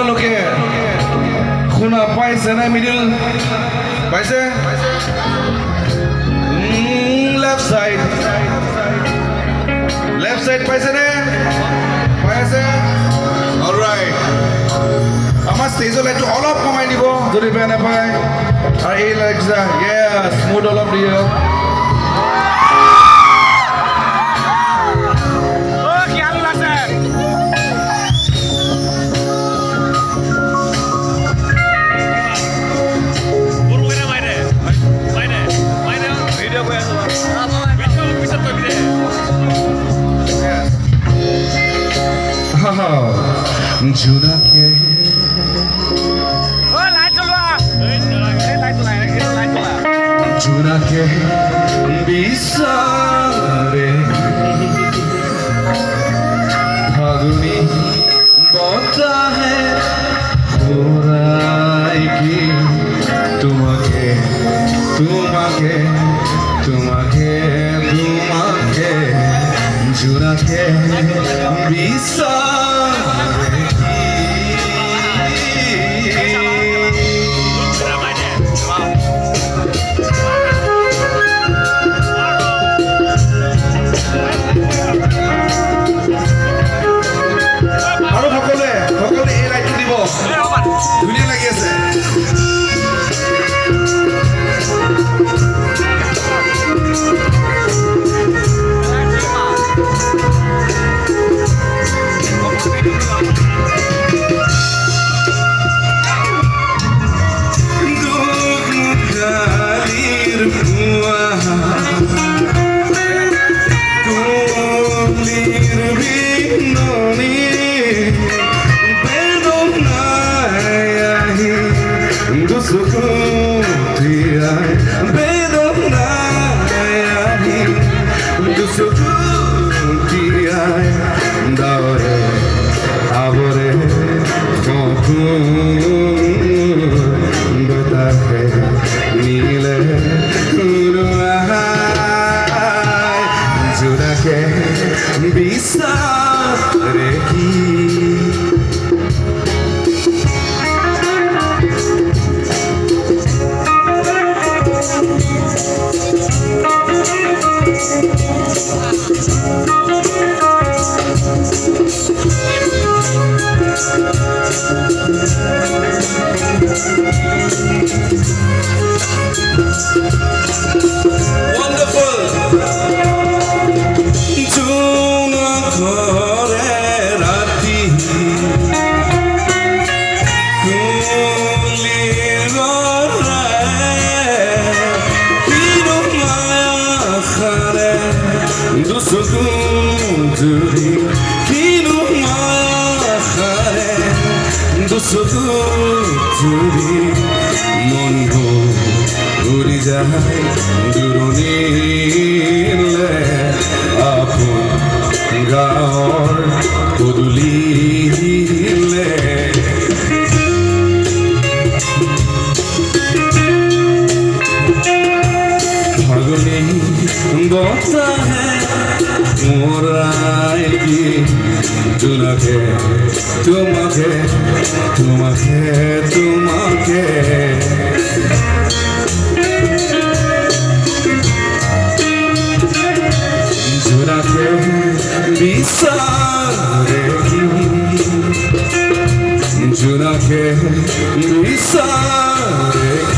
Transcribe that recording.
আপোনালোকে শুনা পাইছে নে মিডিল পাইছে লেফট সাইড পাইছে নে পাইছে অলৰাইট আমাৰ ষ্টেজৰ লাইটটো অলপ কমাই দিব যদি বেয়া নাপায় আৰু এই লাইট য়েছ মুড অলপ দিয়ক জোনাকে জোনাকে বিচাৰে ফাগুনি বতাহে ঘূৰাই কি তোমাকে তোমাকে তোমাকে তোমাকে জোনাকে বিচাৰে আৰু সকলোৱে এই লাইটটো দিব ধুনীয়া লাগি আছে নীলে জোনাকে বিচাৰে কি মনটো উৰি যায় দূৰণিলে আপোন গাঁৱৰ পদূলিলে ফাগুনি বতাহে মোৰাই কি জোনাকে তোমাকে তোমাকে তোমাকে জোনাকে বিচাৰে কি জোনাকে বিচাৰে